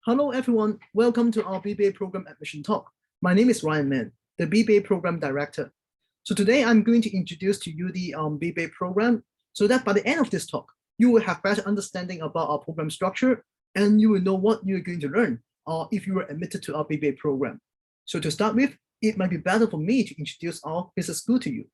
Hello, everyone. Welcome to our BBA program admission talk. My name is Ryan Mann, the BBA program director. So today I'm going to introduce to you the BBA program so that by the end of this talk, you will have better understanding about our program structure and you will know what you're going to learn if you were admitted to our BBA program. So to start with, it might be better for me to introduce our business school to you.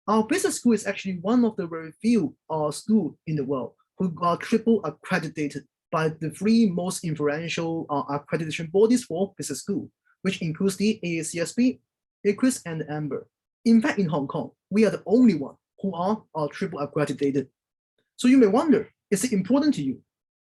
Our business school is actually one of the very few schools in the world who are triple accredited by the three most influential accreditation bodies for business school, which includes the AACSB, ICRIS, and AMBER. In fact, in Hong Kong, we are the only one who are triple accredited. So you may wonder, is it important to you?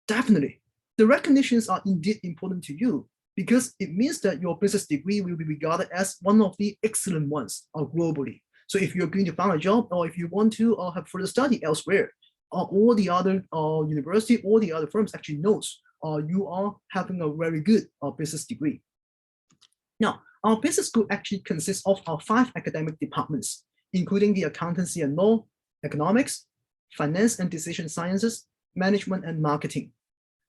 Definitely. The recognitions are indeed important to you because it means that your business degree will be regarded as one of the excellent ones globally. So if you're going to find a job or if you want to have further study elsewhere, all the other university, all the other firms actually knows you are having a very good business degree. Now, our business school actually consists of 5 academic departments, including the accountancy and law, economics, finance and decision sciences, management and marketing.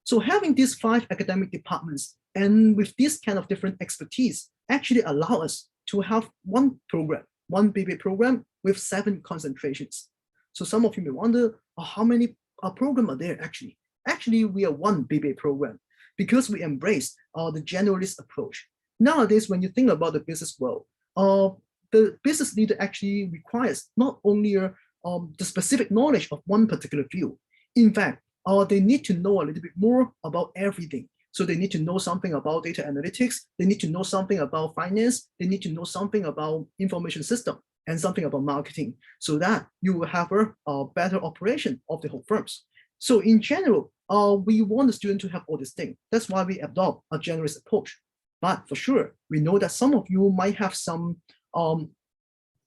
So having these 5 academic departments and with this kind of different expertise actually allow us to have one program, one BBA program with 7 concentrations. So some of you may wonder, how many programs are there actually? Actually, we are one BBA program because we embrace the generalist approach. Nowadays, when you think about the business world, the business leader actually requires not only the specific knowledge of one particular field. In fact, they need to know a little bit more about everything. So they need to know something about data analytics. They need to know something about finance. They need to know something about information system and something about marketing so that you will have a better operation of the whole firms. So in general, we want the student to have all these things. That's why we adopt a generous approach. But for sure, we know that some of you might have some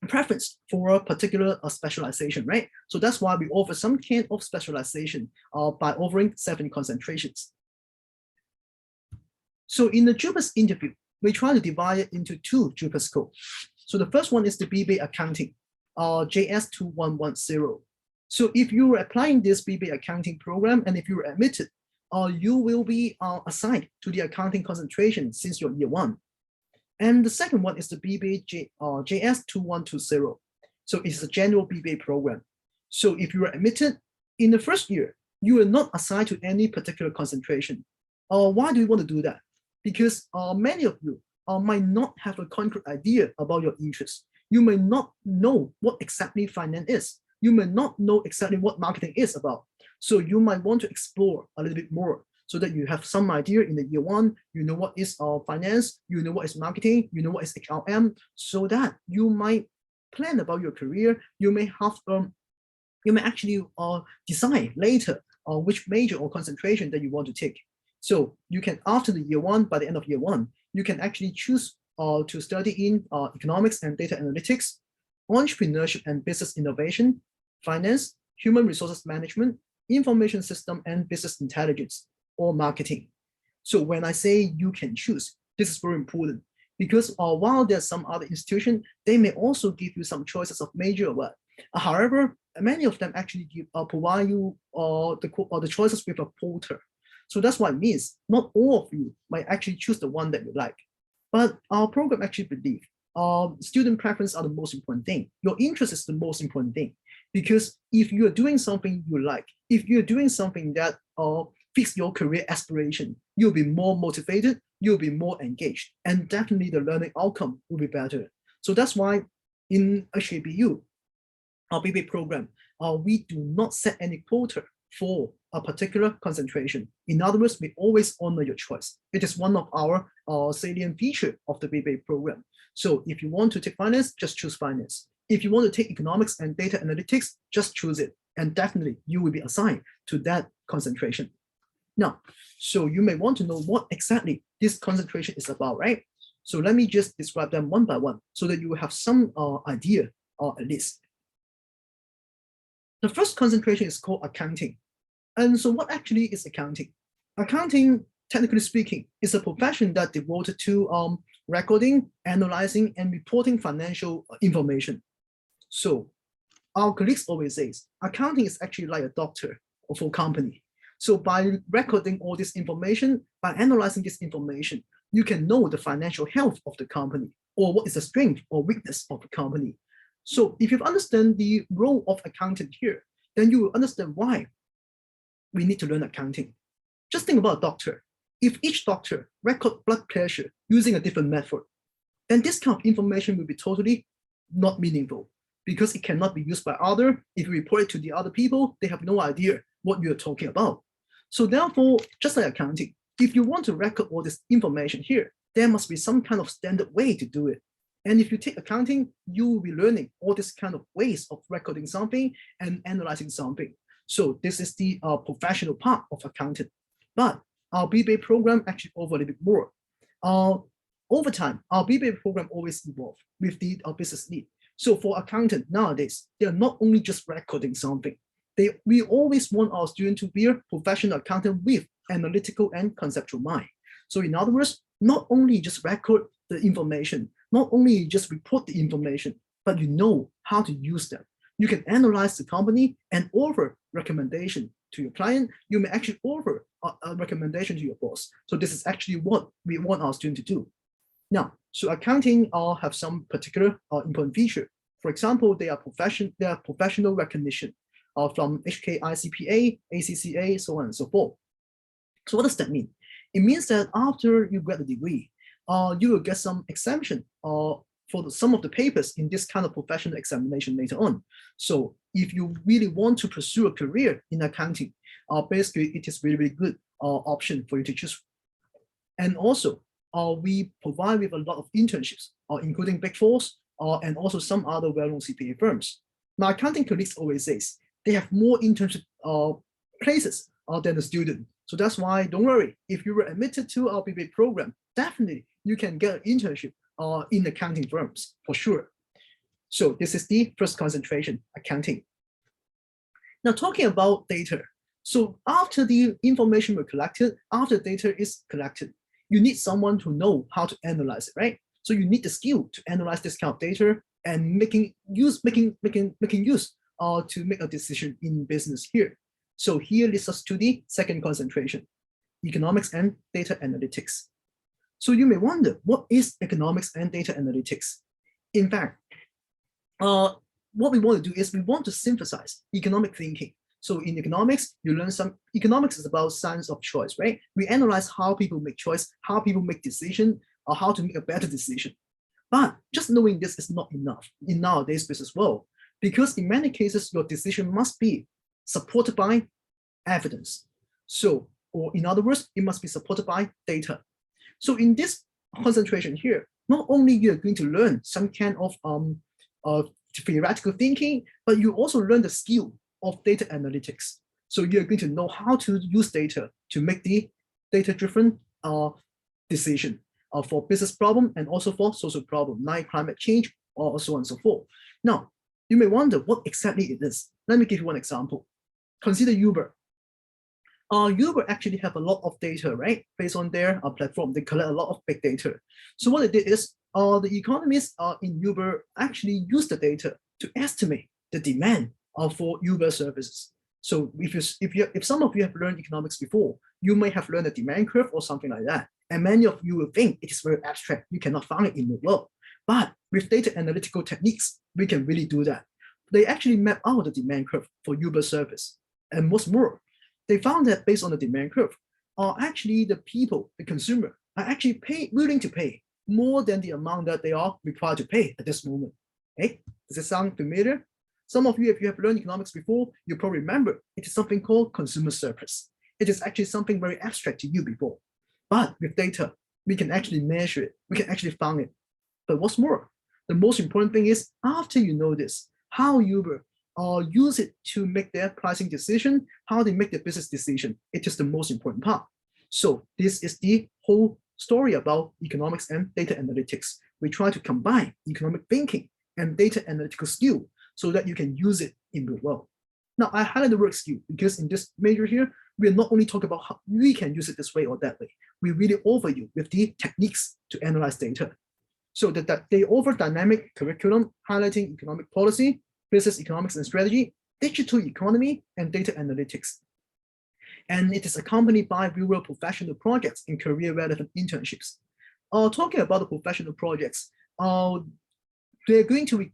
preference for a particular specialization, right? So that's why we offer some kind of specialization by offering 7 concentrations. So in the JUPAS interview, we try to divide it into 2 JUPAS scopes. So the first one is the BBA accounting, JS2110. So if you are applying this BBA accounting program and if you are admitted, you will be assigned to the accounting concentration since your year 1. And the second one is the BBA JS2120. So it's a general BBA program. So if you are admitted in the first year, you are not assigned to any particular concentration. Why do you want to do that? Because many of you might not have a concrete idea about your interests. You may not know what exactly finance is. You may not know exactly what marketing is about. So you might want to explore a little bit more so that you have some idea in the year 1, you know what is finance, you know what is marketing, you know what is HRM, so that you might plan about your career. You may have, you may actually decide later which major or concentration that you want to take. So you can, after the year 1, by the end of year 1, you can actually choose to study in economics and data analytics, entrepreneurship and business innovation, finance, human resources management, information system and business intelligence, or marketing. So when I say you can choose, this is very important because while there's some other institution, they may also give you some choices of major or what. However, many of them actually provide you the choices with a quota. So that's what it means. Not all of you might actually choose the one that you like. But our program actually believes student preference are the most important thing. Your interest is the most important thing. Because if you're doing something you like, if you're doing something that fits your career aspiration, you'll be more motivated, you'll be more engaged, and definitely the learning outcome will be better. So that's why in HKBU, our BBA program, we do not set any quota for a particular concentration. In other words, we always honor your choice. It is one of our salient feature of the BBA program. So if you want to take finance, just choose finance. If you want to take economics and data analytics, just choose it. And definitely you will be assigned to that concentration. Now, so you may want to know what exactly this concentration is about, right? So let me just describe them one by one so that you will have some idea at least. The first concentration is called accounting. And so what actually is accounting? Accounting, technically speaking, is a profession that devoted to recording, analyzing, and reporting financial information. So our colleagues always say, accounting is actually like a doctor for a company. So by recording all this information, by analyzing this information, you can know the financial health of the company, or what is the strength or weakness of the company. So if you understand the role of accountant here, then you will understand why we need to learn accounting. Just think about a doctor. If each doctor record blood pressure using a different method, then this kind of information will be totally not meaningful, because it cannot be used by other. If you report it to the other people, they have no idea what you're talking about. So therefore, just like accounting, if you want to record all this information here, there must be some kind of standard way to do it. And if you take accounting, you will be learning all this kind of ways of recording something and analyzing something. So this is the professional part of accounting. But our BBA program actually offer a little bit more. Over time, our BBA program always evolve with the business need. So for accountant nowadays, they are not only just recording something. We always want our student to be a professional accountant with analytical and conceptual mind. So in other words, not only just record the information, not only just report the information, but you know how to use them. You can analyze the company and offer recommendation to your client. You may actually offer a recommendation to your boss. So this is actually what we want our student to do. Now, so accounting have some particular important feature. For example, they are professional recognition from HKICPA, ACCA, so on and so forth. So what does that mean? It means that after you get a degree, you will get some exemption for some of the papers in this kind of professional examination later on. So if you really want to pursue a career in accounting, basically it is really, really good option for you to choose. And also, we provide with a lot of internships, including Big Fours, and also some other well-known CPA firms. My accounting colleagues always says they have more internship places than the student. So that's why, don't worry, if you were admitted to our BBA program, definitely you can get an internship in accounting firms for sure. So this is the first concentration, accounting. Now talking about data. So after the information were collected, after data is collected, you need someone to know how to analyze it, right? So you need the skill to analyze this kind of data and making use to make a decision in business here. So here leads us to the second concentration, economics and data analytics. So you may wonder, what is economics and data analytics? In fact, what we want to do is we want to synthesize economic thinking. So in economics, you learn economics is about science of choice, right? We analyze how people make choice, how people make decision, or how to make a better decision. But just knowing this is not enough in nowadays business world, because in many cases, your decision must be supported by evidence. So, or in other words, it must be supported by data. So in this concentration here, not only you're going to learn some kind of theoretical thinking, but you also learn the skill of data analytics. So you're going to know how to use data to make the data-driven decision for business problem and also for social problem, like climate change or so on and so forth. Now, you may wonder what exactly it is. Let me give you one example. Consider Uber. Uber actually have a lot of data, right? Based on their platform, they collect a lot of big data. So what they did is the economists in Uber actually use the data to estimate the demand for Uber services. So if some of you have learned economics before, you may have learned a demand curve or something like that. And many of you will think it is very abstract. You cannot find it in the world. But with data analytical techniques, we can really do that. They actually map out the demand curve for Uber service. And what's more, they found that based on the demand curve, actually the people, the consumer, are actually willing to pay more than the amount that they are required to pay at this moment. Hey, does it sound familiar? Some of you, if you have learned economics before, you probably remember it is something called consumer surplus. It is actually something very abstract to you before. But with data, we can actually measure it. We can actually find it. But what's more, the most important thing is after you know this, how Uber use it to make their pricing decision, how they make their business decision. It is the most important part. So this is the whole story about economics and data analytics. We try to combine economic thinking and data analytical skill so that you can use it in the world. Now, I highlight the word skill because in this major here, we are not only talking about how we can use it this way or that way. We really offer you with the techniques to analyze data. So that they offer dynamic curriculum highlighting economic policy, business economics and strategy, digital economy, and data analytics. And it is accompanied by real-world professional projects and career-relevant internships. Talking about the professional projects, they're going to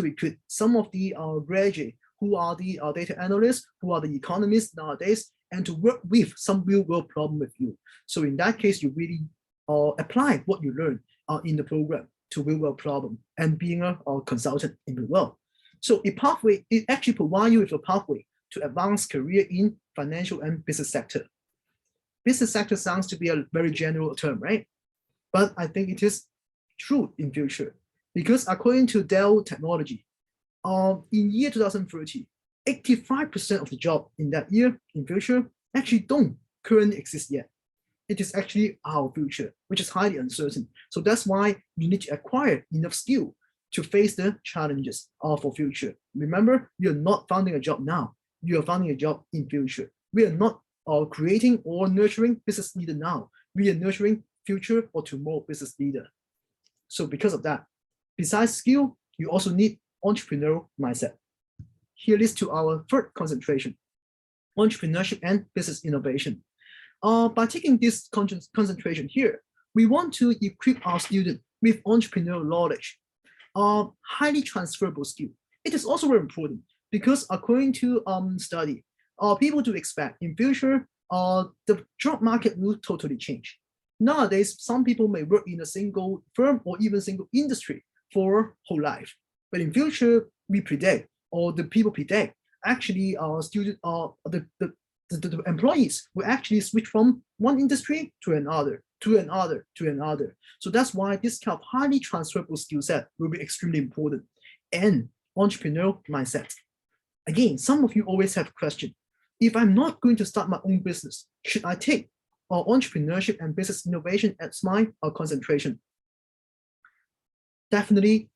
recruit some of the graduates who are the data analysts, who are the economists nowadays, and to work with some real-world problem with you. So in that case, you really apply what you learn in the program to real-world problem and being a consultant in the world. So it actually provides you with a pathway to advance career in financial and business sector. Business sector sounds to be a very general term, right? But I think it is true in future, because according to Dell Technology, in year 2030, 85% of the job in that year in future actually don't currently exist yet. It is actually our future, which is highly uncertain. So that's why you need to acquire enough skill to face the challenges for future. Remember, you're not finding a job now. You are finding a job in future. We are not creating or nurturing business leader now. We are nurturing future or tomorrow business leader. So because of that, besides skill, you also need entrepreneurial mindset. Here leads to our third concentration, entrepreneurship and business innovation. By taking this concentration here, we want to equip our students with entrepreneurial knowledge, highly transferable skill. It is also very important because according to study, people do expect in future, the job market will totally change. Nowadays, some people may work in a single firm or even single industry for whole life. But in future, we predict, or the people predict, actually the employees will actually switch from one industry to another, to another, to another. So that's why this kind of highly transferable skill set will be extremely important. And entrepreneurial mindset. Again, some of you always have a question. If I'm not going to start my own business, should I take entrepreneurship and business innovation as my concentration? Definitely,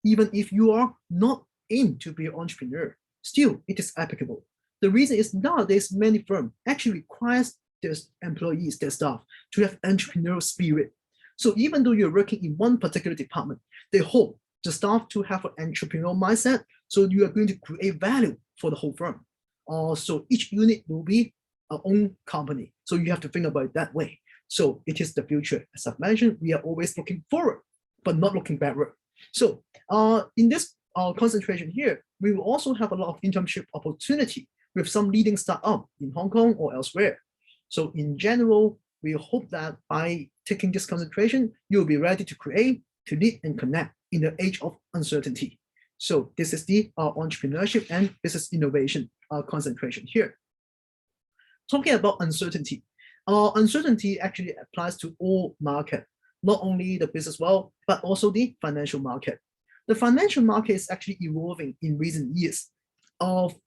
even if you are not in to be an entrepreneur, still it is applicable. The reason is nowadays many firms actually requires their employees, their staff, to have entrepreneurial spirit. So even though you're working in one particular department, they hope the staff to have an entrepreneurial mindset, so you are going to create value for the whole firm. So each unit will be our own company. So you have to think about it that way. So it is the future. As I've mentioned, we are always looking forward, but not looking backward. So in this concentration here, we will also have a lot of internship opportunity with some leading startup in Hong Kong or elsewhere. So in general, we hope that by taking this concentration, you'll be ready to create, to lead and connect in the age of uncertainty. So this is the entrepreneurship and business innovation concentration here. Talking about uncertainty, uncertainty actually applies to all market, not only the business world, but also the financial market. The financial market is actually evolving in recent years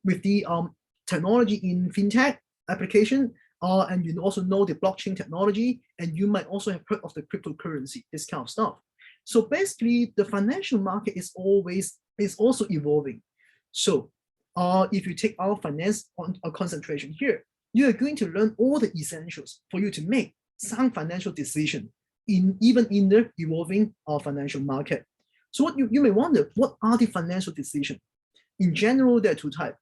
with the technology in fintech application, and you also know the blockchain technology, and you might also have heard of the cryptocurrency, this kind of stuff. So basically, the financial market is also evolving. So if you take our finance concentration here, you are going to learn all the essentials for you to make sound financial decision even in the evolving financial market. So what you may wonder, what are the financial decisions? In general, there are two types.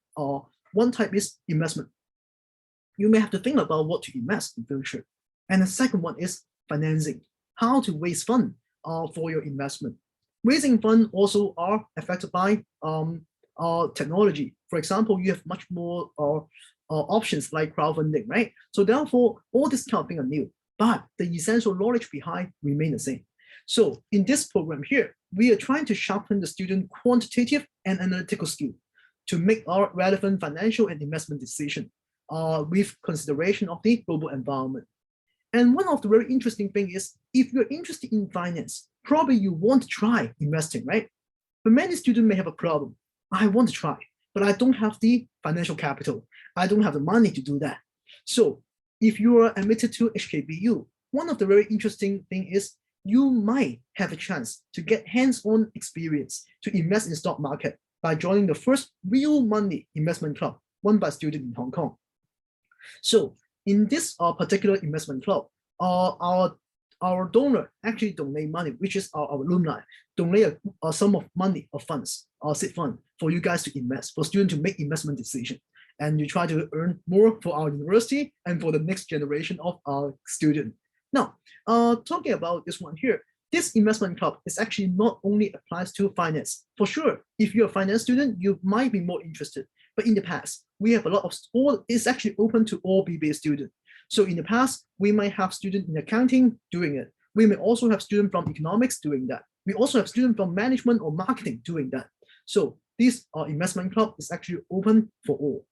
One type is investment. You may have to think about what to invest in the future. And the second one is financing, how to raise funds for your investment. Raising funds also are affected by technology. For example, you have much more options like crowdfunding, right? So therefore, all this kind of thing are new, but the essential knowledge behind remain the same. So in this program here, we are trying to sharpen the student quantitative and analytical skill to make our relevant financial and investment decision with consideration of the global environment. And one of the very interesting things is, if you're interested in finance, probably you want to try investing, right? But many students may have a problem. I want to try, but I don't have the financial capital. I don't have the money to do that. So if you are admitted to HKBU, one of the very interesting things is you might have a chance to get hands-on experience to invest in the stock market by joining the first real money investment club run by students in Hong Kong. So in this particular investment club, our donor actually donate money, which is our alumni, donate a sum of money or funds, or seed fund for you guys to invest, for students to make investment decision. and you try to earn more for our university and for the next generation of our student. Now, talking about this one here, this investment club is actually not only applies to finance. For sure, if you're a finance student, you might be more interested. But in the past, we have a lot of, it's actually open to all BBA students. So in the past, we might have students in accounting doing it. We may also have students from economics doing that. We also have students from management or marketing doing that. So this investment club is actually open for all.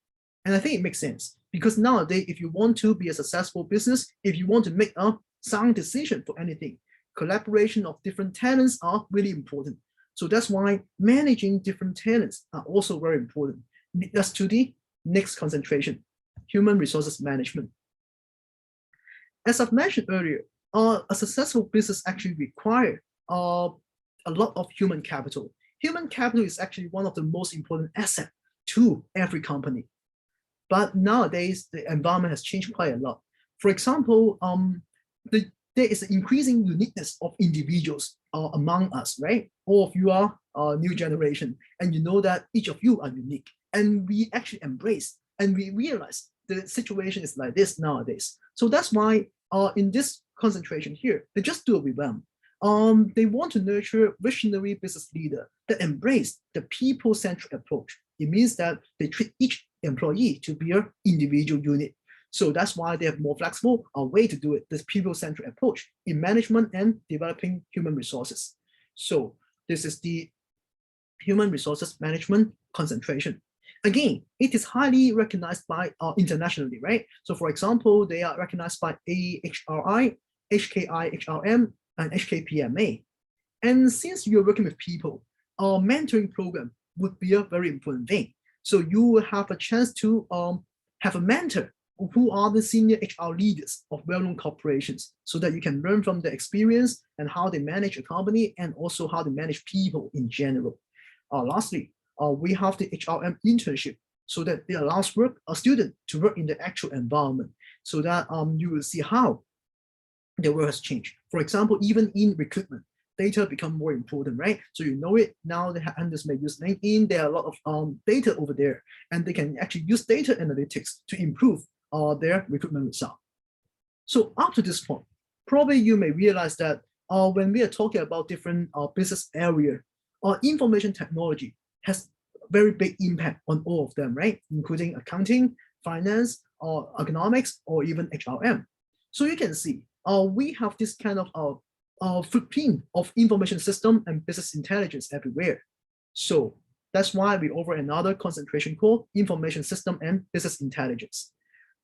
And I think it makes sense because nowadays, if you want to be a successful business, if you want to make a sound decision for anything, collaboration of different talents are really important. So that's why managing different talents are also very important. Lead us to the next concentration, human resources management. As I've mentioned earlier, a successful business actually requires a lot of human capital. Human capital is actually one of the most important assets to every company. But nowadays, the environment has changed quite a lot. For example, there is an increasing uniqueness of individuals among us, right? All of you are new generation, and you know that each of you are unique. And we actually embrace and we realize the situation is like this nowadays. So that's why in this concentration here, they just do it with them. They want to nurture visionary business leader that embrace the people-centric approach. It means that they treat each employee to be an individual unit. So that's why they have more flexible way to do it, this people-centric approach in management and developing human resources. So this is the human resources management concentration. Again, it is highly recognized by internationally, right? So for example, they are recognized by AHRI, HKIHRM, and HKPMA. And since you're working with people, our mentoring program would be a very important thing. So you will have a chance to have a mentor who are the senior HR leaders of well-known corporations so that you can learn from their experience and how they manage a company and also how they manage people in general. Lastly, we have the HRM internship so that it allows a student to work in the actual environment so that you will see how the world has changed. For example, even in recruitment, data become more important, right? So you know it now. The headhunters may use LinkedIn. There are a lot of data over there, and they can actually use data analytics to improve their recruitment result. So up to this point, probably you may realize that when we are talking about different business area, information technology has very big impact on all of them, right? Including accounting, finance, or economics, or even HRM. So you can see we have this kind of footprint of information system and business intelligence everywhere. So that's why we offer another concentration called information system and business intelligence.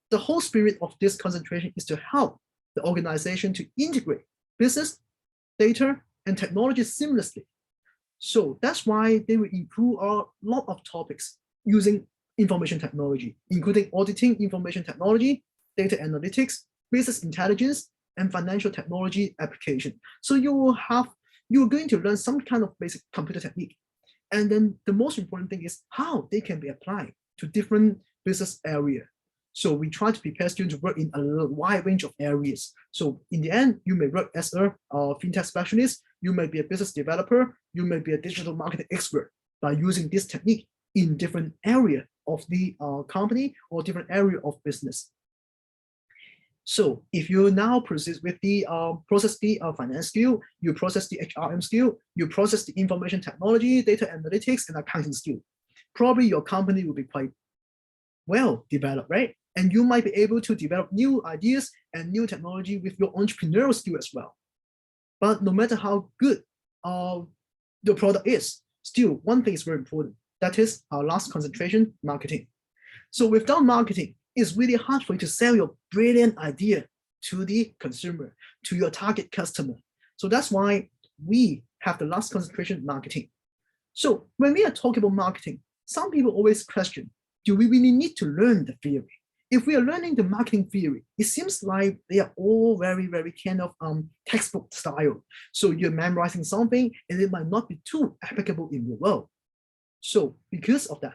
The whole spirit of this concentration is to help the organization to integrate business, data, and technology seamlessly. So that's why they will include a lot of topics using information technology, including auditing information technology, data analytics, business intelligence, and financial technology application. So you're going to learn some kind of basic computer technique. And then the most important thing is how they can be applied to different business areas. So we try to prepare students to work in a wide range of areas. So in the end, you may work as a fintech specialist, you may be a business developer, you may be a digital marketing expert by using this technique in different area of the company or different area of business. So if you now proceed with the process the finance skill, you process the HRM skill, you process the information technology, data analytics, and accounting skill, probably your company will be quite well developed, right? And you might be able to develop new ideas and new technology with your entrepreneurial skill as well. But no matter how good the product is, still one thing is very important. That is our last concentration, marketing. So without marketing, it's really hard for you to sell your brilliant idea to the consumer, to your target customer. So that's why we have the last concentration, marketing. So when we are talking about marketing, some people always question, do we really need to learn the theory? If we are learning the marketing theory, it seems like they are all very, very kind of textbook style. So you're memorizing something and it might not be too applicable in your world. So because of that,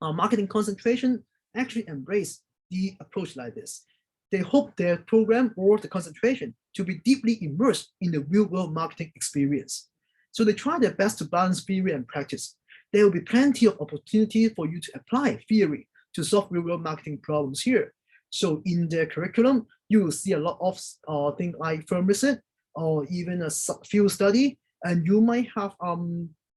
our marketing concentration actually embrace the approach like this. They hope their program or the concentration to be deeply immersed in the real-world marketing experience. So they try their best to balance theory and practice. There will be plenty of opportunity for you to apply theory to solve real-world marketing problems here. So in the curriculum, you will see a lot of things like firm visit or even a field study, and you might have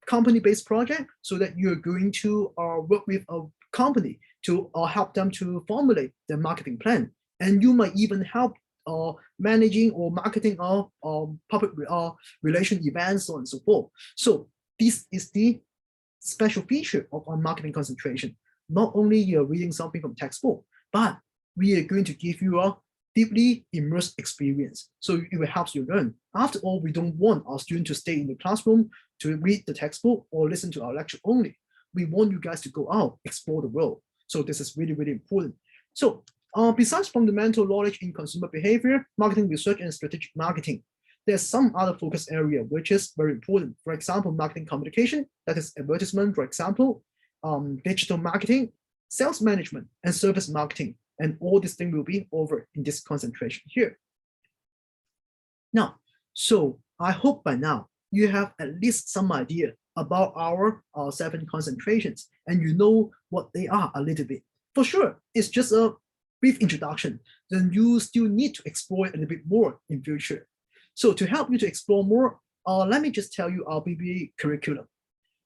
company-based project so that you're going to work with a company to help them to formulate their marketing plan. And you might even help managing or marketing of public relation events, so on and so forth. So this is the special feature of our marketing concentration. Not only you're reading something from textbook, but we are going to give you a deeply immersed experience. So it will help you learn. After all, we don't want our students to stay in the classroom to read the textbook or listen to our lecture only. We want you guys to go out, explore the world. So this is really, really important. So besides fundamental knowledge in consumer behavior, marketing research, and strategic marketing, there's some other focus area which is very important. For example, marketing communication, that is advertisement, for example, digital marketing, sales management, and service marketing. And all these things will be over in this concentration here. Now, so I hope by now you have at least some idea about our 7 concentrations, and you know what they are a little bit. For sure, it's just a brief introduction. Then you still need to explore it a little bit more in future. So to help you to explore more, let me just tell you our BBA curriculum.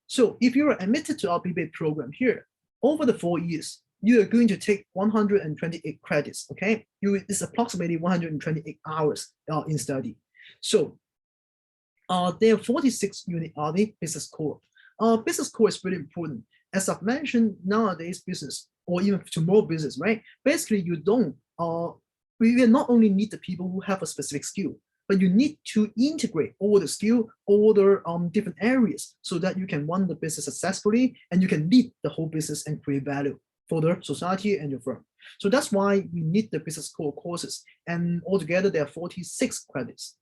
So if you are admitted to our BBA program here, over the 4 years, you are going to take 128 credits, okay? It's approximately 128 hours in study. So there are 46 units are the business core. Business core is really important. As I've mentioned, nowadays business, or even tomorrow business, right? Basically, you don't, we will not only need the people who have a specific skill, but you need to integrate all the skill, all the different areas so that you can run the business successfully and you can lead the whole business and create value for the society and your firm. So that's why we need the business core courses. And altogether, there are 46 credits.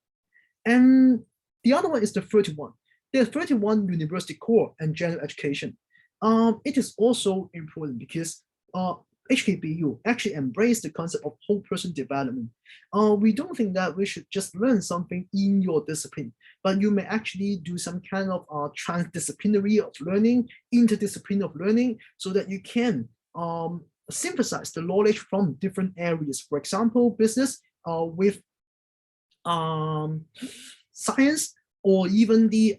And the other one is the 31. There are 31 university core and general education. It is also important because HKBU actually embrace the concept of whole person development. We don't think that we should just learn something in your discipline, but you may actually do some kind of transdisciplinary of learning, interdisciplinary of learning, so that you can synthesize the knowledge from different areas. For example, business with science, or even the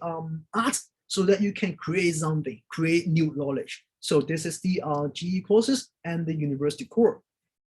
arts, so that you can create something, create new knowledge. So this is the GE courses and the university core.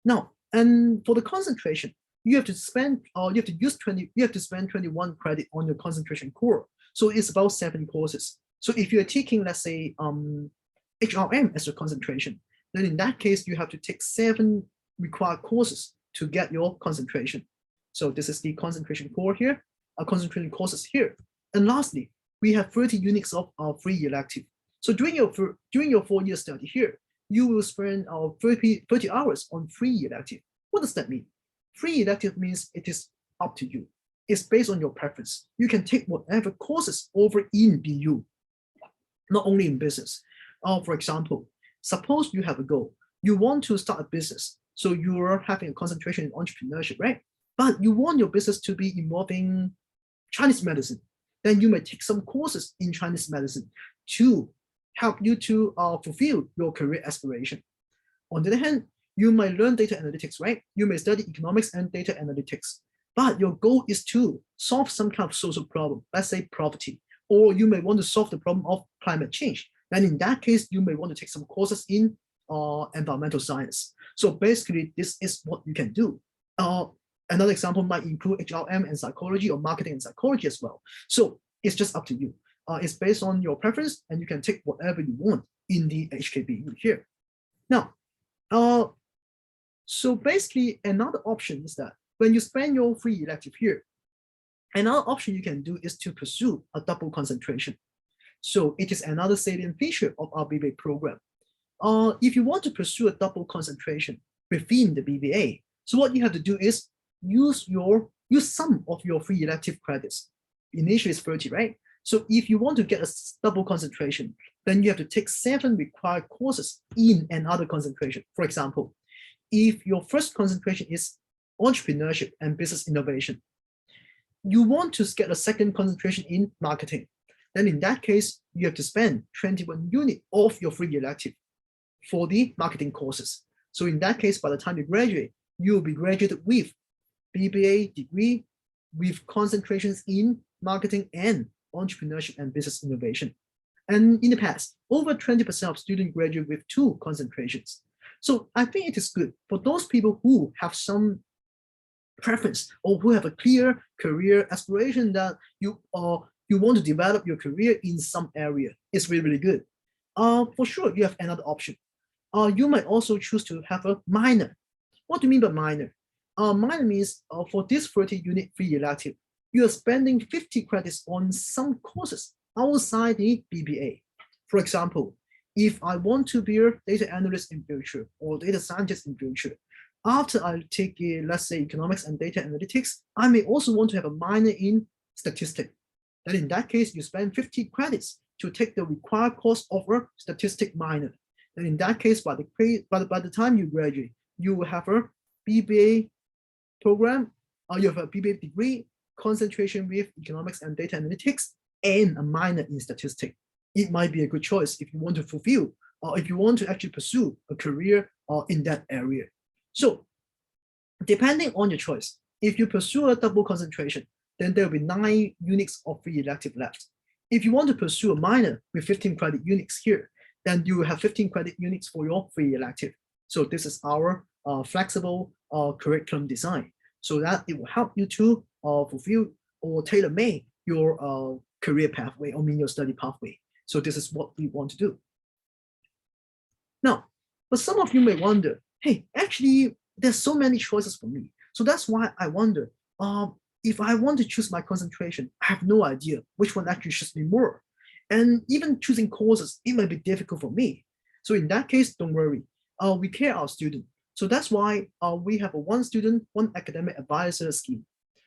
Now, and for the concentration, you have to spend, you have to spend 21 credit on your concentration core. So it's about 7 courses. So if you're taking, let's say, HRM as your concentration, then in that case, you have to take 7 required courses to get your concentration. So this is the concentration core here, concentration courses here. And lastly, we have 30 units of free elective. So during your 4-year study here, you will spend 30 hours on free elective. What does that mean? Free elective means it is up to you. It's based on your preference. You can take whatever courses over in BU, not only in business. For example, suppose you have a goal. You want to start a business. So you're having a concentration in entrepreneurship, right? But you want your business to be involving Chinese medicine. Then you may take some courses in Chinese medicine to help you to fulfill your career aspiration. On the other hand, you might learn data analytics, right? You may study economics and data analytics, but your goal is to solve some kind of social problem, let's say poverty, or you may want to solve the problem of climate change. Then in that case, you may want to take some courses in environmental science. So basically, this is what you can do. Another example might include HRM and psychology, or marketing and psychology as well. So it's just up to you. It's based on your preference, and you can take whatever you want in the HKBU here. Now, so basically another option is that when you spend your free elective here, another option you can do is to pursue a double concentration. So it is another salient feature of our BBA program. If you want to pursue a double concentration within the BBA, so what you have to do is use some of your free elective credits. Initially it's 30, right? So if you want to get a double concentration, then you have to take 7 required courses in another concentration. For example, if your first concentration is entrepreneurship and business innovation, you want to get a second concentration in marketing, then in that case, you have to spend 21 units of your free elective. for the marketing courses. So in that case, by the time you graduate, you will be graduated with BBA degree with concentrations in marketing and entrepreneurship and business innovation. And in the past, over 20% of students graduate with 2 concentrations. So I think it is good for those people who have some preference or who have a clear career aspiration that you want to develop your career in some area. It's really, really good. For sure, you have another option. You might also choose to have a minor. What do you mean by minor? Minor means for this 30-unit free elective, you are spending 50 credits on some courses outside the BBA. For example, if I want to be a data analyst in future or data scientist in future, after I take, let's say, economics and data analytics, I may also want to have a minor in statistics. Then in that case, you spend 50 credits to take the required course of a statistics minor. And in that case, by the time you graduate, you will have a BBA program, you have a BBA degree, concentration with economics and data analytics, and a minor in statistics. It might be a good choice if you want to fulfill, or if you want to actually pursue a career in that area. So depending on your choice, if you pursue a double concentration, then there will be 9 units of free elective left. If you want to pursue a minor with 15 credit units here, then you will have 15 credit units for your free elective. So this is our flexible curriculum design, so that it will help you to fulfill or tailor-make your career pathway, or your study pathway. So this is what we want to do. Now, but some of you may wonder, hey, actually, there's so many choices for me. So that's why I wonder, if I want to choose my concentration, I have no idea which one actually suits me more. And even choosing courses, it might be difficult for me. So in that case, don't worry. We care our student. So that's why we have a 1 student, 1 academic advisor scheme.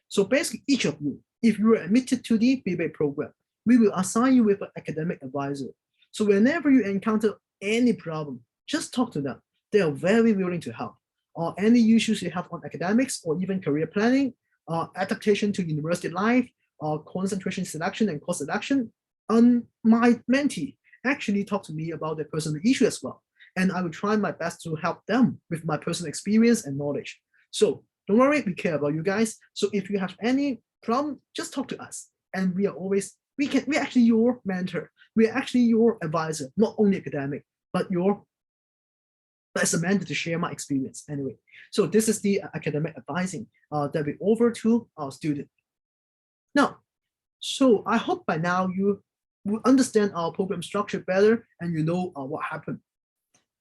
So basically, each of you, if you are admitted to the BBA program, we will assign you with an academic advisor. So whenever you encounter any problem, just talk to them. They are very willing to help. Any issues you have on academics or even career planning, adaptation to university life, concentration selection and course selection. My mentee actually talked to me about their personal issue as well. And I will try my best to help them with my personal experience and knowledge. So don't worry, we care about you guys. So if you have any problem, just talk to us. And we are always, we're actually your mentor. We're actually your advisor, not only academic, but as a mentor to share my experience anyway. So this is the academic advising that we offer to our students. Now, so I hope by now you will understand our program structure better and you know what happened.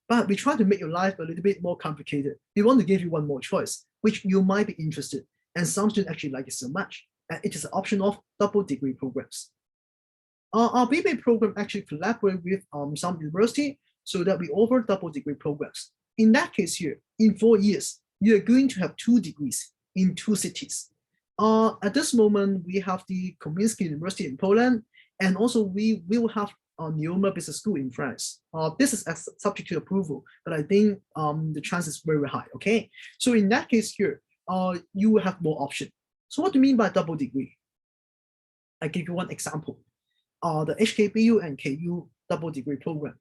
But we try to make your life a little bit more complicated. We want to give you one more choice, which you might be interested, and some students actually like it so much. And it is an option of double degree programs. Our BBA program actually collaborate with some university so that we offer double degree programs. In that case here, in 4 years, you are going to have 2 degrees in 2 cities. At this moment, we have the Komiński University in Poland, and also we will have Neumann Business School in France. This is subject to approval, but I think the chance is very high, okay? So in that case here, you will have more options. So what do you mean by double degree? I give you one example. The HKBU and KU double degree program.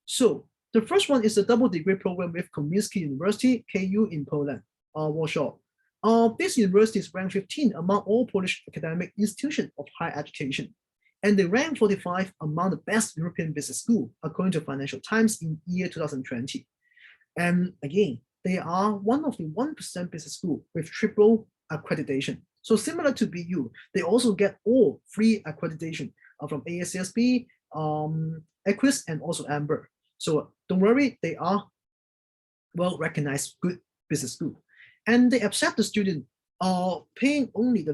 So the first one is the double degree program with Komiński University, KU in Poland, Warsaw. This university is ranked 15 among all Polish academic institutions of higher education. And they rank 45 among the best European business schools, according to Financial Times in year 2020. And again, they are one of the 1% business school with triple accreditation. So similar to BU, they also get all free accreditation from ASCSB, EQUIS, and also AMBER. So don't worry, they are well-recognized good business school. And they accept the student paying only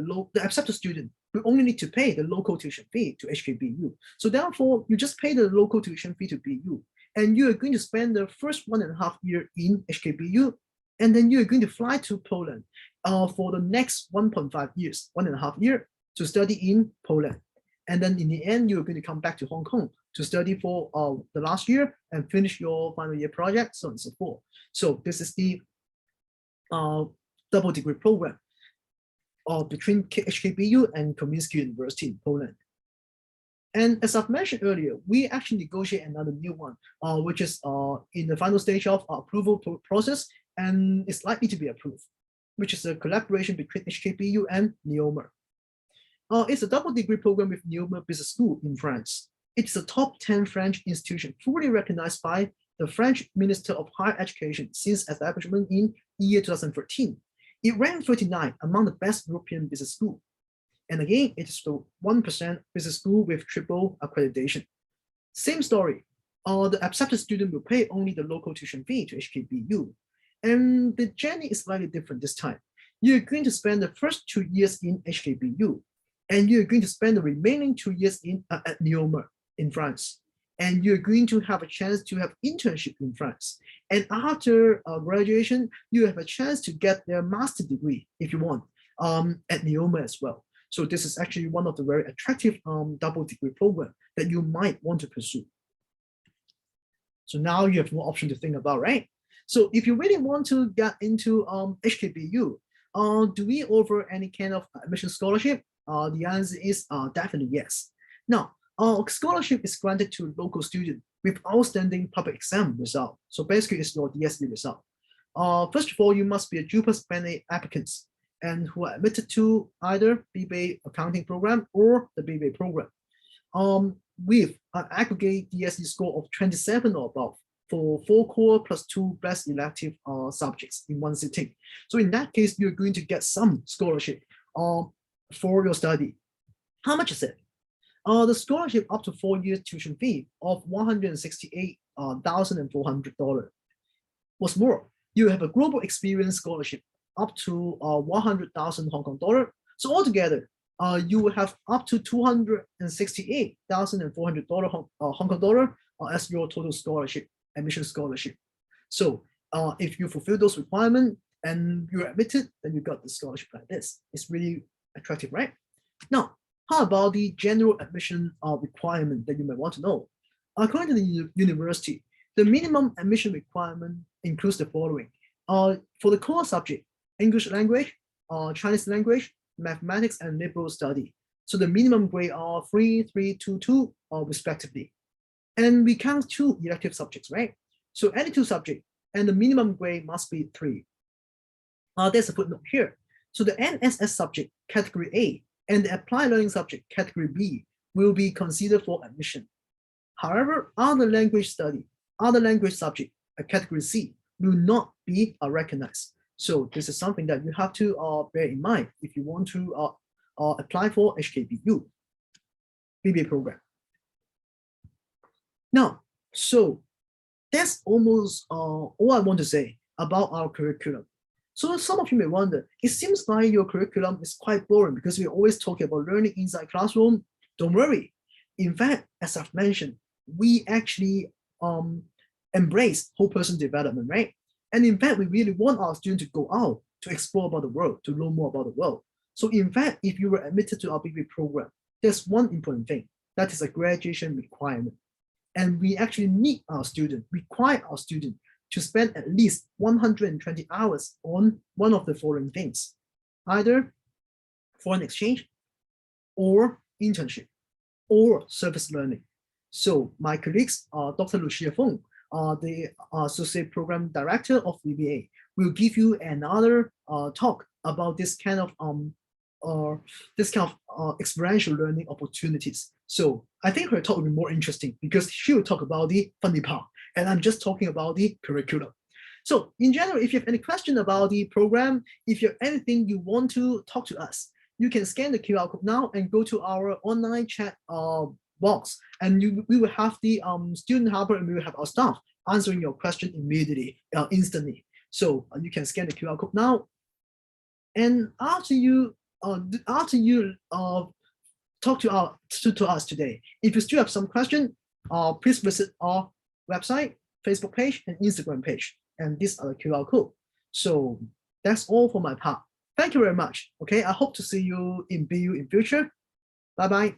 we only need to pay the local tuition fee to HKBU. So therefore, you just pay the local tuition fee to BU, and you are going to spend the first 1.5 years in HKBU, and then you are going to fly to Poland for the next 1.5 years, 1.5 years to study in Poland. And then in the end, you are going to come back to Hong Kong to study for the last year and finish your final year project, so on and so forth. So this is the double degree program between HKBU and Komiński University in Poland. And as I've mentioned earlier, we actually negotiate another new one, which is in the final stage of approval process and is likely to be approved, which is a collaboration between HKBU and Neumann. It's a double degree program with Neumann Business School in France. It's a top 10 French institution fully recognized by the French Minister of Higher Education since establishment in year 2013. It ranked 39 among the best European business schools. And again, it is the 1% business school with triple accreditation. Same story. The accepted student will pay only the local tuition fee to HKBU. And the journey is slightly different this time. You're going to spend the first 2 years in HKBU, and you're going to spend the remaining 2 years at Neumann in France. And you're going to have a chance to have internship in France. And after graduation, you have a chance to get their master degree, if you want, at Neumann as well. So this is actually one of the very attractive double degree program that you might want to pursue. So now you have more option to think about, right? So if you really want to get into HKBU, do we offer any kind of admission scholarship? The answer is definitely yes. Now, scholarship is granted to local students with outstanding public exam result. So basically, it's your DSE result. First of all, you must be a JUPAS Band A applicants and who are admitted to either BBA accounting program or the BBA program with an aggregate DSE score of 27 or above for 4 core plus 2 best elective subjects in one sitting. So in that case, you're going to get some scholarship for your study. How much is it? The scholarship up to 4 years tuition fee of $168,400. What's more, you have a global experience scholarship up to 100,000 Hong Kong dollar. So altogether, you will have up to 268,400 Hong Kong dollar as your total scholarship, admission scholarship. So if you fulfill those requirements and you're admitted, then you got the scholarship like this. It's really attractive, right? Now, how about the general admission requirement that you might want to know? According to the university, the minimum admission requirement includes the following. For the core subject, English language, Chinese language, mathematics, and liberal study. So the minimum grade are 3, 3, 2, 2, respectively. And we count 2 elective subjects, right? So any 2 subjects, and the minimum grade must be 3. There's a footnote here. So the NSS subject, category A, and the applied learning subject, category B, will be considered for admission. However, other language subject, category C, will not be recognized. So this is something that you have to bear in mind if you want to apply for HKBU BBA program. Now, so that's almost all I want to say about our curriculum. So some of you may wonder, it seems like your curriculum is quite boring because we're always talking about learning inside classroom. Don't worry. In fact, as I've mentioned, we actually embrace whole person development, right? And in fact, we really want our students to go out to explore about the world, to learn more about the world. So in fact, if you were admitted to our BBA program, there's one important thing, that is a graduation requirement. And we actually need our student, require our student to spend at least 120 hours on one of the following things, either foreign exchange or internship or service learning. So my colleagues, Dr. Lucia Feng, the Associate Program Director of BBA, will give you another talk about this kind of experiential learning opportunities. So I think her talk will be more interesting because she will talk about the funny part, and I'm just talking about the curriculum. So in general, if you have any question about the program, if you have anything you want to talk to us, you can scan the QR code now and go to our online chat box, and we will have the student helper, and we will have our staff answering your question immediately, instantly. So you can scan the QR code now, and after you talk to us today, if you still have some question, please visit our website, Facebook page, and Instagram page, and these are the QR code. So that's all for my part. Thank you very much. Okay, I hope to see you in BU in future. Bye bye.